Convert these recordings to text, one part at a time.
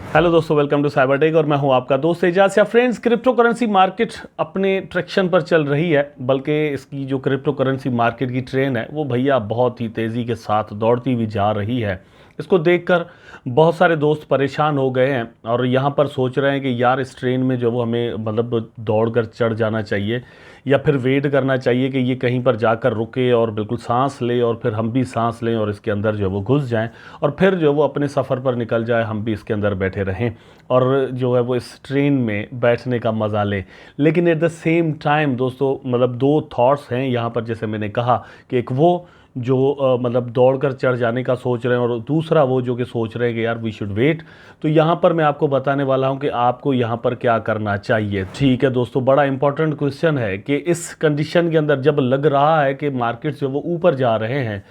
Hello दोस्तों, welcome to cyber tech और मैं हूं आपका दोस्त एजाज। या फ्रेंड्स, क्रिप्टो करेंसी मार्केट अपने ट्रैक्शन पर चल रही है, बल्कि इसकी जो क्रिप्टो करेंसी मार्केट की ट्रेन है वो भैया बहुत ही तेज़ी के साथ दौड़ती हुई जा रही है। इसको देखकर बहुत सारे दोस्त परेशान हो गए हैं और यहाँ पर सोच रहे हैं कि यार इस ट्रेन में जो वो हमें मतलब दौड़ कर चढ़ जाना चाहिए या फिर वेट करना चाहिए कि ये कहीं पर जाकर रुके और बिल्कुल सांस ले और फिर हम भी सांस लें और इसके अंदर जो वो घुस जाएं और फिर जो वो अपने सफ़र पर निकल जाए, हम भी इसके अंदर बैठे रहें और जो है वो इस ट्रेन में बैठने का मज़ा लें। लेकिन एट द सेम टाइम दोस्तों, मतलब दो थॉट्स हैं यहाँ पर, जैसे मैंने कहा कि एक वो जो मतलब दौड़कर चढ़ जाने का सोच रहे हैं और दूसरा वो जो कि सोच रहे हैं कि यार वी शुड वेट। तो यहाँ पर मैं आपको बताने वाला हूँ कि आपको यहाँ पर क्या करना चाहिए। ठीक है दोस्तों, बड़ा इंपॉर्टेंट क्वेश्चन है कि इस कंडीशन के अंदर जब लग रहा है कि मार्केट्स जो वो ऊपर जा रहे हैं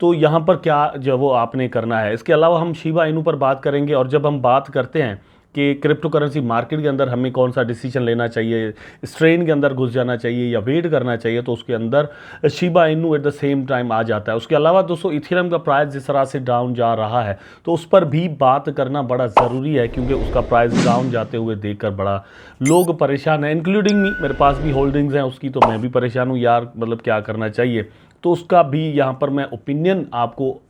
तो यहाँ पर क्या जो वो आपने करना है। इसके अलावा हम शिबा इनू पर बात करेंगे और जब हम बात करते हैं कि क्रिप्टो करेंसी मार्केट के अंदर हमें कौन सा डिसीजन लेना चाहिए, स्ट्रेन के अंदर घुस जाना चाहिए या वेट करना चाहिए, तो उसके अंदर Shiba Inu at the same time आ जाता है। उसके अलावा दोस्तों, इथेरियम का प्राइस जिस तरह से डाउन जा रहा है तो उस पर भी बात करना बड़ा ज़रूरी है, क्योंकि उसका प्राइस डाउन जाते हुए देखकर बड़ा लोग परेशान हैं, इंक्लूडिंग मी। मेरे पास भी होल्डिंग्स हैं उसकी, तो मैं भी परेशान हूँ यार, मतलब क्या करना चाहिए। तो उसका भी यहाँ पर मैं ओपिनियन आपको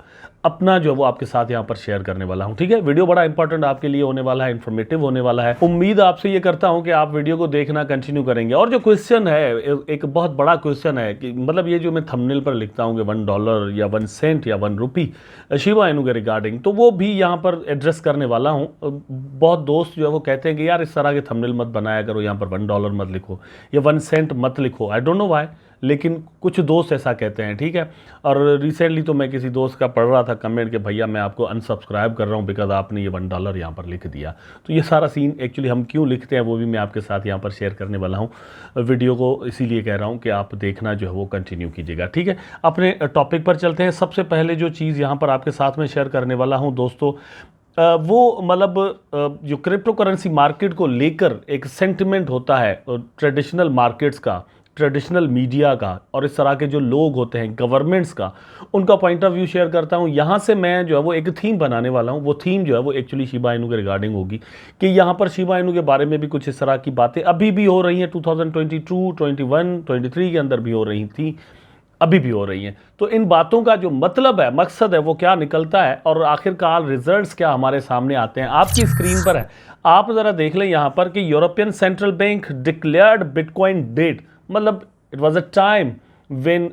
अपना जो है वो आपके साथ यहाँ पर शेयर करने वाला हूँ। ठीक है, वीडियो बड़ा इंपॉर्टेंट आपके लिए होने वाला है, इन्फॉर्मेटिव होने वाला है। उम्मीद आपसे ये करता हूँ कि आप वीडियो को देखना कंटिन्यू करेंगे। और जो क्वेश्चन है, एक बहुत बड़ा क्वेश्चन है कि मतलब ये जो मैं थंबनेल पर लिखता हूँ कि $1 या 1 सेंट या 1 रुपी शिबा इनू के रिगार्डिंग, तो वो भी यहाँ पर एड्रेस करने वाला हूँ। बहुत दोस्त जो है वो कहते हैं कि यार इस तरह के थंबनेल मत बनाया करो, यहाँ पर $1 मत लिखो या 1 सेंट मत लिखो। आई डोंट नो व्हाई, लेकिन कुछ दोस्त ऐसा कहते हैं। ठीक है, और रिसेंटली तो मैं किसी दोस्त का पढ़ रहा था कमेंट कि भैया मैं आपको अनसब्सक्राइब कर रहा हूँ बिकॉज आपने ये $1 यहाँ पर लिख दिया। तो ये सारा सीन एक्चुअली हम क्यों लिखते हैं वो भी मैं आपके साथ यहाँ पर शेयर करने वाला हूँ। वीडियो को इसीलिए कह रहा हूँ कि आप देखना जो है वो कंटिन्यू कीजिएगा। ठीक है, अपने टॉपिक पर चलते हैं। सबसे पहले जो चीज़ यहाँ पर आपके साथ में शेयर करने वाला हूँ दोस्तों, वो मतलब जो क्रिप्टो करेंसी मार्केट को लेकर एक सेंटिमेंट होता है ट्रेडिशनल मार्केट्स का, ट्रेडिशनल मीडिया का और इस तरह के जो लोग होते हैं गवर्नमेंट्स का, उनका पॉइंट ऑफ व्यू शेयर करता हूं। यहाँ से मैं जो है वो एक थीम बनाने वाला हूं। वो थीम जो है वो एक्चुअली शिबा इनू के रिगार्डिंग होगी कि यहाँ पर शिबा इनू के बारे में भी कुछ इस तरह की बातें अभी भी हो रही हैं। 2022, 21, 23 के अंदर भी हो रही थी, अभी भी हो रही हैं। तो इन बातों का जो मतलब है, मकसद है, वो क्या निकलता है और आखिरकार रिजल्ट्स क्या हमारे सामने आते हैं, आपकी स्क्रीन पर है। आप ज़रा देख लें यहाँ पर कि European Central Bank declared bitcoin dead, मतलब it was a time when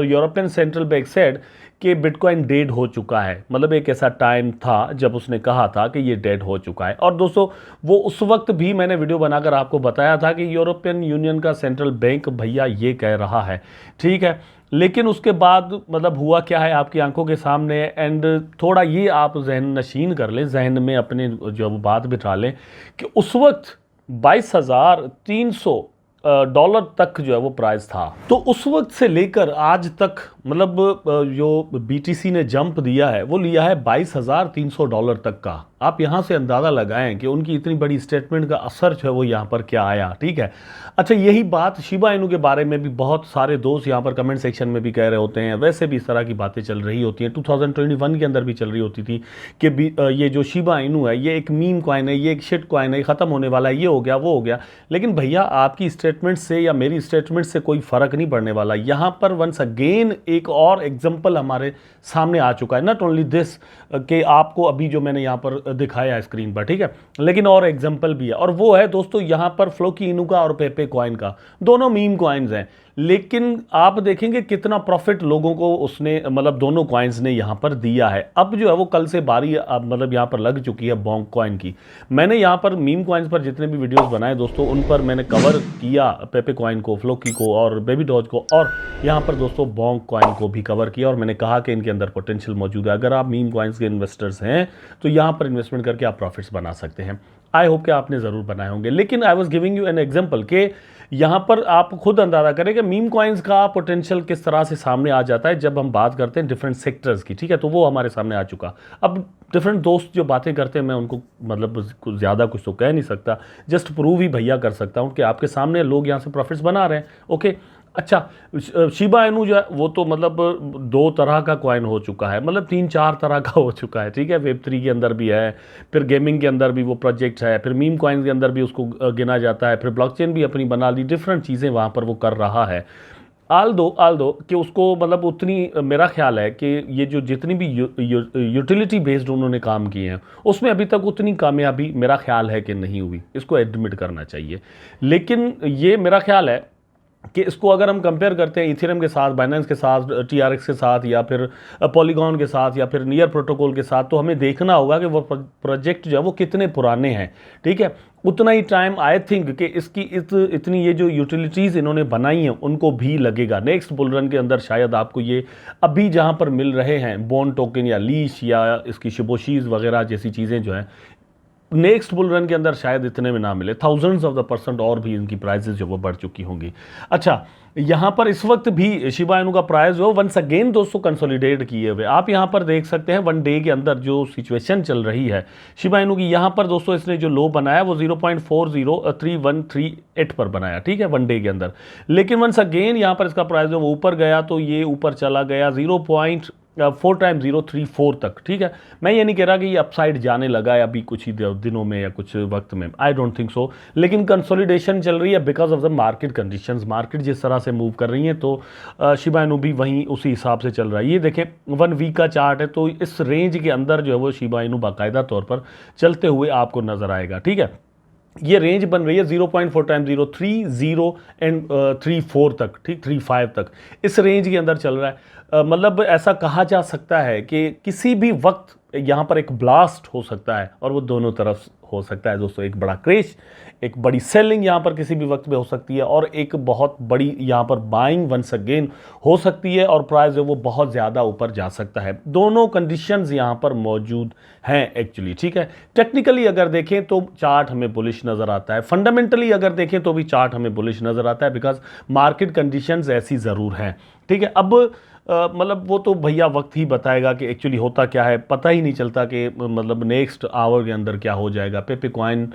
European Central Bank said कि बिटकॉइन डेड हो चुका है। मतलब एक ऐसा टाइम था जब उसने कहा था कि ये डेड हो चुका है। और दोस्तों, वो उस वक्त भी मैंने वीडियो बनाकर आपको बताया था कि यूरोपियन यूनियन का सेंट्रल बैंक भैया ये कह रहा है। ठीक है, लेकिन उसके बाद मतलब हुआ क्या है आपकी आंखों के सामने। एंड थोड़ा ये आप जहन नशीन कर लें, जहन में अपने जो बात बिठा लें कि उस वक्त 22,300 डॉलर तक जो है वो प्राइस था। तो उस वक्त से लेकर आज तक मतलब जो बीटीसी ने जंप दिया है वो लिया है $22,300 तक का। आप यहाँ से अंदाज़ा लगाएं कि उनकी इतनी बड़ी स्टेटमेंट का असर जो है वो यहाँ पर क्या आया। ठीक है, अच्छा, यही बात शिबा इनू के बारे में भी बहुत सारे दोस्त यहाँ पर कमेंट सेक्शन में भी कह रहे होते हैं। वैसे भी इस तरह की बातें चल रही होती हैं, 2021 के अंदर भी चल रही होती थी कि ये जो शिबा इनू है ये एक मीम कॉइन है, ये एक शिट कॉइन है, ख़त्म होने वाला है, ये हो गया वो हो गया। लेकिन भैया आपकी स्टेटमेंट से या मेरी स्टेटमेंट से कोई फ़र्क नहीं पड़ने वाला। यहाँ पर वंस अगेन एक और एग्जाम्पल हमारे सामने आ चुका है। नॉट ओनली दिस कि आपको अभी जो मैंने यहाँ पर दिखाया है स्क्रीन पर, ठीक है, लेकिन और एग्जाम्पल भी है। और वो है दोस्तों यहाँ पर फ्लोकी इनू का और पेपे कॉइन का, दोनों मीम कॉइन्स हैं। लेकिन आप देखेंगे कितना प्रॉफिट लोगों को उसने मतलब दोनों कॉइन्स ने यहाँ पर दिया है। अब जो है वो कल से बारी मतलब यहाँ पर लग चुकी है बोंग कॉइन की। मैंने यहाँ पर मीम कॉइन्स पर जितने भी वीडियोस बनाए दोस्तों, उन पर मैंने कवर किया पेपे कॉइन को, फ्लोकी को और बेबी डॉज को, और यहाँ पर दोस्तों बोंग कॉइन को भी कवर किया। और मैंने कहा कि इनके अंदर पोटेंशियल मौजूद है। अगर आप मीम कॉइन्स के इन्वेस्टर्स हैं तो यहाँ पर इन्वेस्टमेंट करके आप प्रॉफिट्स बना सकते हैं। आई होप कि आपने ज़रूर बनाए होंगे। लेकिन I was giving you an example कि यहाँ पर आप खुद अंदाज़ा करें कि मीम कॉइन्स का पोटेंशियल किस तरह से सामने आ जाता है जब हम बात करते हैं डिफरेंट सेक्टर्स की। ठीक है, तो वो हमारे सामने आ चुका। अब डिफरेंट दोस्त जो बातें करते हैं मैं उनको मतलब कुछ ज़्यादा कुछ तो कह नहीं सकता, जस्ट प्रूव ही भैया कर सकता हूँ कि आपके सामने लोग यहाँ से प्रॉफिट्स बना रहे हैं। ओके, अच्छा, शिबा इनू जो है वो तो मतलब दो तरह का कॉइन हो चुका है, मतलब तीन चार तरह का हो चुका है, ठीक है। वेब 3 के अंदर भी है, फिर गेमिंग के अंदर भी वो प्रोजेक्ट है, फिर मीम कॉइन के अंदर भी उसको गिना जाता है, फिर ब्लॉकचेन भी अपनी बना ली, डिफरेंट चीज़ें वहाँ पर वो कर रहा है। आल दो कि उसको मतलब उतनी मेरा ख्याल है कि ये जो जितनी भी यूटिलिटी बेस्ड उन्होंने काम किए हैं उसमें अभी तक उतनी कामयाबी मेरा ख्याल है कि नहीं हुई, इसको एडमिट करना चाहिए। लेकिन ये मेरा ख्याल है कि इसको अगर हम कंपेयर करते हैं इथेरियम के साथ, बाइनेंस के साथ, TRX के साथ, या फिर पॉलीगॉन के साथ, या फिर नियर प्रोटोकॉल के साथ, तो हमें देखना होगा कि वो प्रोजेक्ट जो है वो कितने पुराने हैं, ठीक है। उतना ही टाइम आई थिंक कि इसकी इतनी ये जो यूटिलिटीज़ इन्होंने बनाई हैं उनको भी लगेगा। नेक्स्ट बुल रन के अंदर शायद आपको ये अभी जहाँ पर मिल रहे हैं बॉन्ड टोकन या लीश या इसकी शिबोशीज वगैरह जैसी चीज़ें जो हैं, नेक्स्ट बुल रन के अंदर शायद इतने में ना मिले, थाउजेंड्स ऑफ द परसेंट और भी इनकी प्राइसेस जो वो बढ़ चुकी होंगी। अच्छा, यहाँ पर इस वक्त भी शिबा इनू का प्राइस जो वंस अगेन दोस्तों कंसोलिडेट किए हुए आप यहाँ पर देख सकते हैं। वन डे के अंदर जो सिचुएशन चल रही है शिबा इनू की, यहाँ पर दोस्तों इसने जो लो बनाया वो 0.403138 पर बनाया, ठीक है, वन डे के अंदर। लेकिन वंस अगेन यहाँ पर इसका प्राइस जो वो ऊपर गया तो ये ऊपर चला गया 0.4x034 तक, ठीक है। मैं ये नहीं कह रहा कि ये अपसाइड जाने लगा है अभी कुछ ही दिनों में या कुछ वक्त में, आई डोंट थिंक सो। लेकिन कंसोलिडेशन चल रही है because of the market conditions. Market जिस तरह से मूव कर रही है तो शिबा इनू भी वहीं उसी हिसाब से चल रहा है। ये देखें 1 वीक का चार्ट है तो इस रेंज के अंदर जो है वो शिबा इनू बाकायदा तौर पर चलते हुए आपको नजर आएगा, ठीक है। ये रेंज बन रही है 0.4x030 एंड 34 तक, ठीक, 35 तक, इस रेंज के अंदर चल रहा है। मतलब ऐसा कहा जा सकता है कि किसी भी वक्त यहाँ पर एक ब्लास्ट हो सकता है और वो दोनों तरफ हो सकता है दोस्तों। एक बड़ा क्रैश, एक बड़ी सेलिंग यहाँ पर किसी भी वक्त में हो सकती है, और एक बहुत बड़ी यहाँ पर बाइंग वंस अगेन हो सकती है, और प्राइस जो वो बहुत ज़्यादा ऊपर जा सकता है। दोनों कंडीशंस यहाँ पर मौजूद हैं एक्चुअली, ठीक है। टेक्निकली अगर देखें तो चार्ट हमें बुलिश नज़र आता है, फंडामेंटली अगर देखें तो भी चार्ट हमें बुलिश नज़र आता है, बिकॉज मार्केट कंडीशंस ऐसी ज़रूर हैं, ठीक है। अब मतलब वो तो भैया वक्त ही बताएगा कि एक्चुअली होता क्या है, पता ही नहीं चलता कि मतलब नेक्स्ट आवर के अंदर क्या हो जाएगा। पेपे कॉइन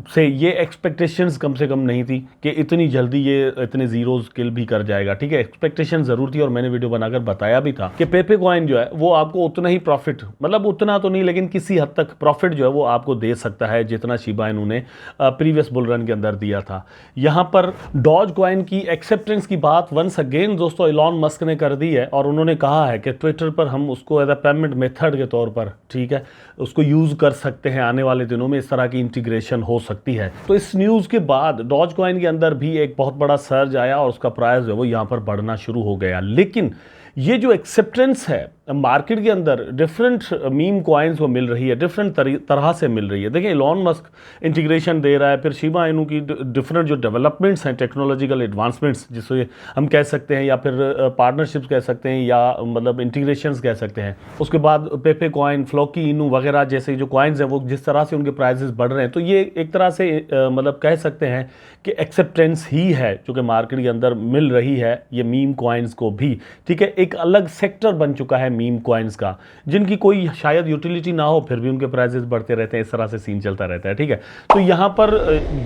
से ये एक्सपेक्टेशंस कम से कम नहीं थी कि इतनी जल्दी ये इतने जीरोस किल भी कर जाएगा, ठीक है। एक्सपेक्टेशन ज़रूर थी और मैंने वीडियो बनाकर बताया भी था कि पेपे कॉइन जो है वो आपको उतना ही प्रॉफिट, मतलब उतना तो नहीं लेकिन किसी हद तक प्रॉफिट जो है वो आपको दे सकता है जितना शिबा इनू ने प्रीवियस बुल रन के अंदर दिया था। यहाँ पर डॉज कॉइन की एक्सेप्टेंस की बात वंस अगेन दोस्तों इलॉन मस्क ने कर दी है, और उन्होंने कहा है कि ट्विटर पर हम उसको एज अ पेमेंट मेथड के तौर पर, ठीक है, उसको यूज़ कर सकते हैं। आने वाले दिनों में इस तरह की इंटीग्रेशन हो सकती है। तो इस न्यूज़ के बाद डॉज कॉइन के अंदर भी एक बहुत बड़ा सर्ज आया और उसका प्राइस जो है वो यहाँ पर बढ़ना शुरू हो गया। लेकिन ये जो एक्सेप्टेंस है मार्केट के अंदर डिफरेंट मीम कॉइन्स को मिल रही है, डिफरेंट तरह से मिल रही है। देखिए इलॉन मस्क इंटीग्रेशन दे रहा है, फिर शिबा इनू की डिफरेंट जो डेवलपमेंट्स हैं, टेक्नोलॉजिकल एडवांसमेंट्स जिसे हम कह सकते हैं, या फिर पार्टनरशिप्स कह सकते हैं, या मतलब इंटीग्रेशंस कह सकते हैं। उसके बाद पेपे कॉइन, फ्लोकी इनू वगैरह जैसे जो कॉइन्स हैं वो जिस तरह से उनके प्राइसेस बढ़ रहे हैं, तो ये एक तरह से मतलब कह सकते हैं कि एक्सेप्टेंस ही है जो कि मार्केट के अंदर मिल रही है ये मीम कॉइन्स को भी, ठीक है। एक अलग सेक्टर बन चुका है मीम कॉइन्स का, जिनकी कोई शायद यूटिलिटी ना हो फिर भी उनके प्राइसेस बढ़ते रहते हैं, इस तरह से सीन चलता रहता है, ठीक है। तो यहाँ पर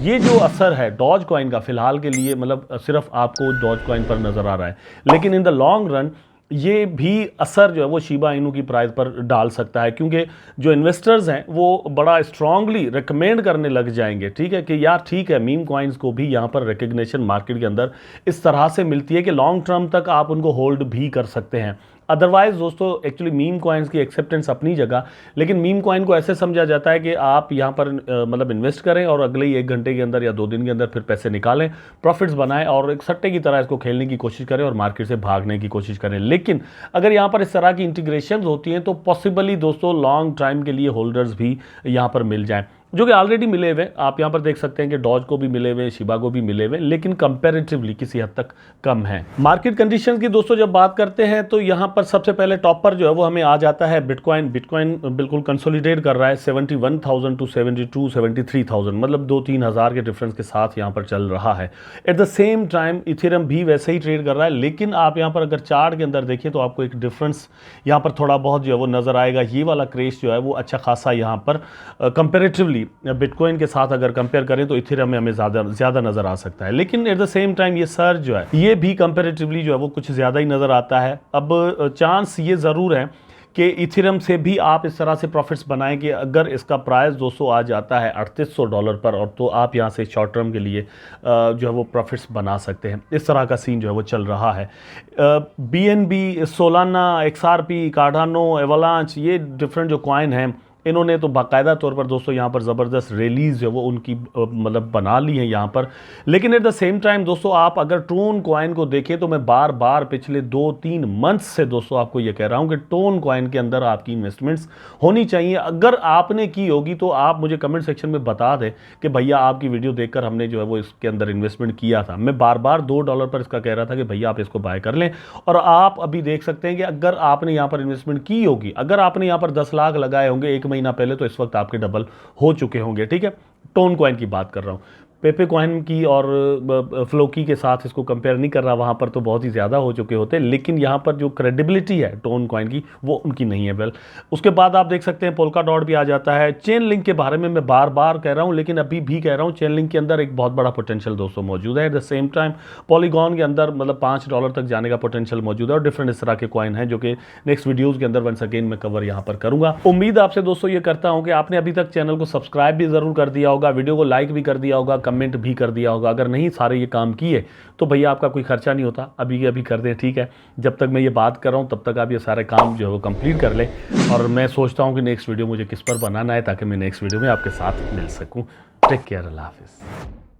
ये जो असर है डॉज कॉइन का फिलहाल के लिए मतलब सिर्फ आपको डॉज कॉइन पर नजर आ रहा है, लेकिन इन द लॉन्ग रन ये भी असर जो है वो शिबा इनू की प्राइस पर डाल सकता है, क्योंकि जो इन्वेस्टर्स हैं वो बड़ा स्ट्रांगली रिकमेंड करने लग जाएंगे, ठीक है, कि यार ठीक है मीम कॉइन्स को भी यहाँ पर रिकग्निशन मार्केट के अंदर इस तरह से मिलती है कि लॉन्ग टर्म तक आप उनको होल्ड भी कर सकते हैं। अदरवाइज दोस्तों एक्चुअली मीम कॉइन्स की एक्सेप्टेंस अपनी जगह, लेकिन मीम कॉइन को ऐसे समझा जाता है कि आप यहाँ पर मतलब इन्वेस्ट करें और अगले ही 1 घंटे के अंदर या 2 दिन के अंदर फिर पैसे निकालें, प्रॉफिट्स बनाएं और एक सट्टे की तरह इसको खेलने की कोशिश करें और मार्केट से भागने की कोशिश करें। लेकिन अगर यहाँ पर इस तरह की इंटीग्रेशन होती हैं तो पॉसिबली दोस्तों लॉन्ग टाइम के लिए होल्डर्स भी यहाँ पर मिल जाएँ, जो कि ऑलरेडी मिले हुए। आप यहाँ पर देख सकते हैं कि डॉज को भी मिले हुए, शिबा को भी मिले हुए, लेकिन कंपैरेटिवली किसी हद तक कम है। मार्केट कंडीशंस की दोस्तों जब बात करते हैं तो यहाँ पर सबसे पहले टॉप पर जो है वो हमें आ जाता है बिटकॉइन। बिटकॉइन बिल्कुल कंसोलिडेट कर रहा है 71,000 टू 73,000, मतलब 2-3 हज़ार के डिफरेंस के साथ यहाँ पर चल रहा है। Eight the same time Ethereum भी वैसे ही ट्रेड कर रहा है, लेकिन आप यहाँ पर अगर चार्ट के अंदर देखें तो आपको एक डिफरेंस यहाँ पर थोड़ा बहुत जो है वो नजर आएगा। ये वाला क्रेश जो है वो अच्छा खासा यहाँ पर कंपेरेटिवली कंपैरेटिवली बिटकॉइन के साथ अगर कंपेयर करें तो इथेरियम में हमें ज़्यादा नज़र आ सकता है, लेकिन एट द सेम टाइम ये सर्ज जो है ये भी कंपैरेटिवली जो है वो कुछ ज़्यादा ही नज़र आता है। अब चांस ये ज़रूर है कि इथेरियम से भी आप इस तरह से प्रॉफिट्स बनाएं कि अगर इसका प्राइस दोस्तों आ जाता है $3800 पर, और तो आप यहाँ से शॉर्ट टर्म के लिए जो है वो प्रॉफिट्स बना सकते हैं। इस तरह का सीन जो है वो चल रहा है। BNB, Solana, XRP, Cardano, avalanche, ये डिफरेंट जो कॉइन हैं इन्होंने तो बाकायदा तौर पर दोस्तों यहाँ पर ज़बरदस्त रैलीज जो है वो उनकी मतलब बना ली है यहाँ पर। लेकिन एट द सेम टाइम दोस्तों आप अगर टोन कॉइन को देखें तो मैं बार बार पिछले 2-3 मंथ्स से दोस्तों आपको ये कह रहा हूँ कि टोन कॉइन के अंदर आपकी इन्वेस्टमेंट्स होनी चाहिए। अगर आपने की होगी तो आप मुझे कमेंट सेक्शन में बता दें कि भैया आपकी वीडियो देखकर हमने जो है वो इसके अंदर इन्वेस्टमेंट किया था। मैं बार बार $2 पर इसका कह रहा था कि भैया आप इसको बाय कर लें, और आप अभी देख सकते हैं कि अगर आपने यहाँ पर इन्वेस्टमेंट की होगी, अगर आपने यहाँ पर 10 लाख लगाए होंगे 1 महीना पहले, तो इस वक्त आपके डबल हो चुके होंगे। ठीक है, टोन कॉइन की बात कर रहा हूँ, पेपे कॉइन की और फ्लोकी के साथ इसको कंपेयर नहीं कर रहा, वहाँ पर तो बहुत ही ज़्यादा हो चुके होते, लेकिन यहाँ पर जो क्रेडिबिलिटी है टोन कॉइन की वो उनकी नहीं है। वेल, उसके बाद आप देख सकते हैं पोल्का डॉट भी आ जाता है। चेन लिंक के बारे में मैं बार बार कह रहा हूँ, लेकिन अभी भी कह रहा हूँ, चेन लिंक के अंदर एक बहुत बड़ा पोटेंशियल दोस्तों मौजूद है। Eight the same time polygon के अंदर मतलब $5 तक जाने का पोटेंशियल मौजूद है, और डिफरेंट इस तरह के कॉइन हैं जो कि नेक्स्ट वीडियोज़ के अंदर वंस अगेन मैं कवर यहाँ पर करूँगा। उम्मीद आपसे दोस्तों ये करता हूँ कि आपने अभी तक चैनल को सब्सक्राइब भी ज़रूर कर दिया होगा, वीडियो को लाइक भी कर दिया होगा, कमेंट भी कर दिया होगा। अगर नहीं सारे ये काम किए तो भैया आपका कोई खर्चा नहीं होता, अभी अभी कर दें। ठीक है, जब तक मैं ये बात कर रहा हूँ तब तक आप ये सारे काम जो है वो कंप्लीट कर लें, और मैं सोचता हूँ कि नेक्स्ट वीडियो मुझे किस पर बनाना है ताकि मैं नेक्स्ट वीडियो में आपके साथ मिल सकूँ। टेक केयर, अल्लाह हाफिज़।